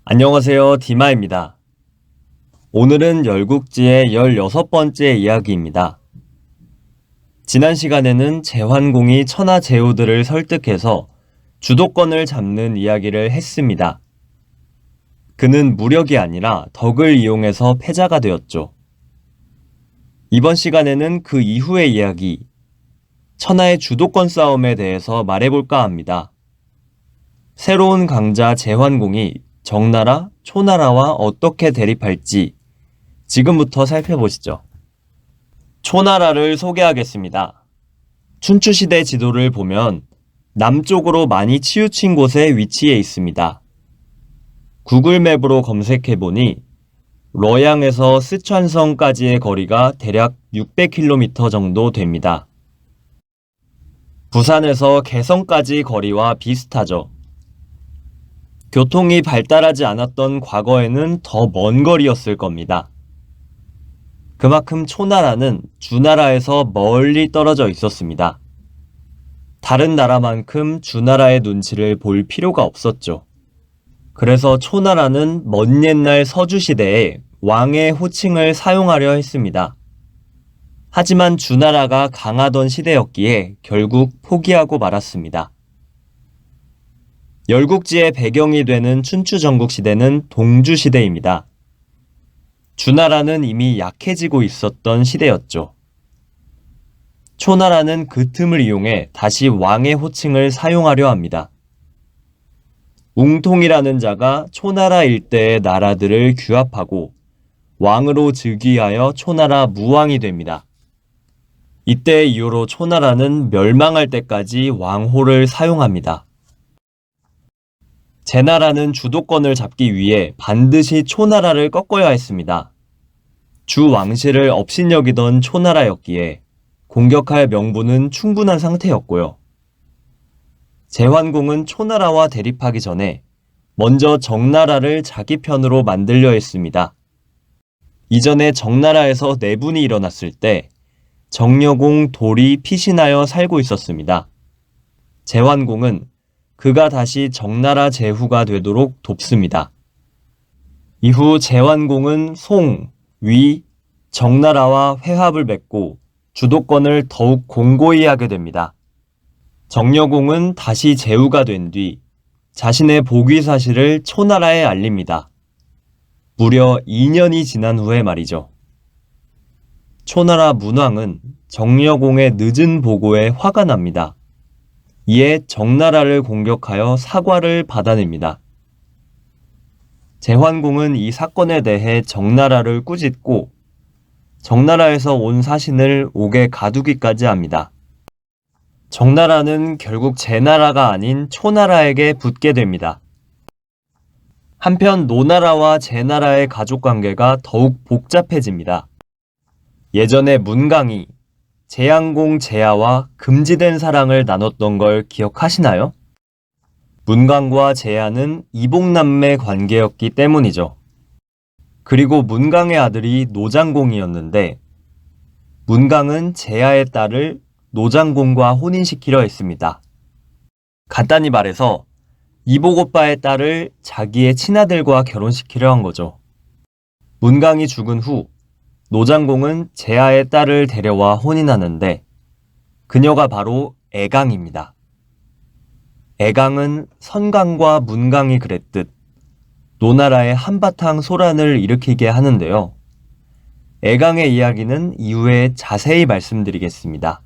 안녕하세요. 디마입니다. 오늘은 열국지의 16번째 이야기입니다. 지난 시간에는 제환공이 천하제후들을 설득해서 주도권을 잡는 이야기를 했습니다. 그는 무력이 아니라 덕을 이용해서 패자가 되었죠. 이번 시간에는 그 이후의 이야기, 천하의 주도권 싸움에 대해서 말해볼까 합니다. 새로운 강자 제환공이 정나라, 초나라와 어떻게 대립할지 지금부터 살펴보시죠. 초나라를 소개하겠습니다. 춘추시대 지도를 보면 남쪽으로 많이 치우친 곳에 위치해 있습니다. 구글맵으로 검색해보니 러양에서 스촨성까지의 거리가 대략 600km 정도 됩니다. 부산에서 개성까지 거리와 비슷하죠. 교통이 발달하지 않았던 과거에는 더 먼 거리였을 겁니다. 그만큼 초나라는 주나라에서 멀리 떨어져 있었습니다. 다른 나라만큼 주나라의 눈치를 볼 필요가 없었죠. 그래서 초나라는 먼 옛날 서주시대에 왕의 호칭을 사용하려 했습니다. 하지만 주나라가 강하던 시대였기에 결국 포기하고 말았습니다. 열국지의 배경이 되는 춘추전국 시대는 동주시대입니다. 주나라는 이미 약해지고 있었던 시대였죠. 초나라는 그 틈을 이용해 다시 왕의 호칭을 사용하려 합니다. 웅통이라는 자가 초나라 일대의 나라들을 규합하고 왕으로 즉위하여 초나라 무왕이 됩니다. 이때 이후로 초나라는 멸망할 때까지 왕호를 사용합니다. 제나라는 주도권을 잡기 위해 반드시 초나라를 꺾어야 했습니다. 주 왕실을 업신여기던 초나라였기에 공격할 명분은 충분한 상태였고요. 제환공은 초나라와 대립하기 전에 먼저 정나라를 자기 편으로 만들려 했습니다. 이전에 정나라에서 내분이 일어났을 때 정여공, 돌이 피신하여 살고 있었습니다. 제환공은 그가 다시 정나라 제후가 되도록 돕습니다. 이후 제환공은 송, 위, 정나라와 회합을 맺고 주도권을 더욱 공고히 하게 됩니다. 정여공은 다시 제후가 된 뒤 자신의 복위 사실을 초나라에 알립니다. 무려 2년이 지난 후에 말이죠. 초나라 문왕은 정여공의 늦은 보고에 화가 납니다. 이에 정나라를 공격하여 사과를 받아냅니다. 제환공은 이 사건에 대해 정나라를 꾸짖고 정나라에서 온 사신을 옥에 가두기까지 합니다. 정나라는 결국 제나라가 아닌 초나라에게 붙게 됩니다. 한편 노나라와 제나라의 가족관계가 더욱 복잡해집니다. 예전에 문강이 제양공 제야와 금지된 사랑을 나눴던 걸 기억하시나요? 문강과 제야는 이복남매 관계였기 때문이죠. 그리고 문강의 아들이 노장공이었는데 문강은 제야의 딸을 노장공과 혼인시키려 했습니다. 간단히 말해서 이복 오빠의 딸을 자기의 친아들과 결혼시키려 한 거죠. 문강이 죽은 후 노장공은 제야의 딸을 데려와 혼인하는데 그녀가 바로 애강입니다. 애강은 선강과 문강이 그랬듯 노나라에 한바탕 소란을 일으키게 하는데요. 애강의 이야기는 이후에 자세히 말씀드리겠습니다.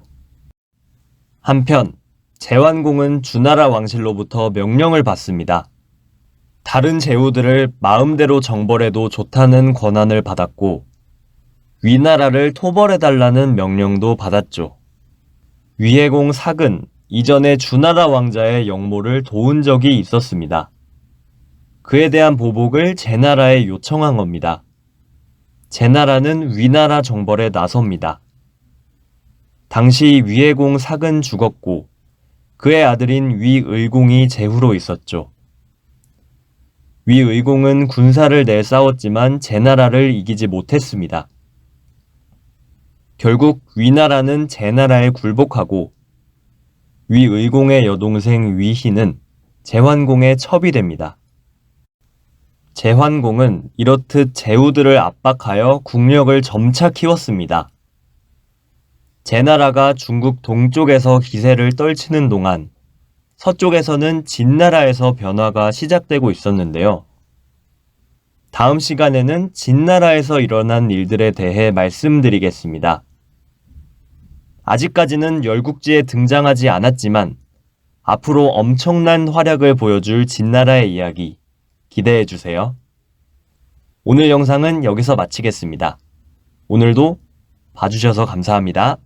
한편 제환공은 주나라 왕실로부터 명령을 받습니다. 다른 제후들을 마음대로 정벌해도 좋다는 권한을 받았고 위나라를 토벌해달라는 명령도 받았죠. 위해공 삭은 이전에 주나라 왕자의 영모를 도운 적이 있었습니다. 그에 대한 보복을 제나라에 요청한 겁니다. 제나라는 위나라 정벌에 나섭니다. 당시 위해공 삭은 죽었고 그의 아들인 위의공이 제후로 있었죠. 위의공은 군사를 내 싸웠지만 제나라를 이기지 못했습니다. 결국 위나라는 제나라에 굴복하고 위의공의 여동생 위희는 제환공의 첩이 됩니다. 제환공은 이렇듯 제후들을 압박하여 국력을 점차 키웠습니다. 제나라가 중국 동쪽에서 기세를 떨치는 동안 서쪽에서는 진나라에서 변화가 시작되고 있었는데요. 다음 시간에는 진나라에서 일어난 일들에 대해 말씀드리겠습니다. 아직까지는 열국지에 등장하지 않았지만 앞으로 엄청난 활약을 보여줄 진나라의 이야기 기대해 주세요. 오늘 영상은 여기서 마치겠습니다. 오늘도 봐주셔서 감사합니다.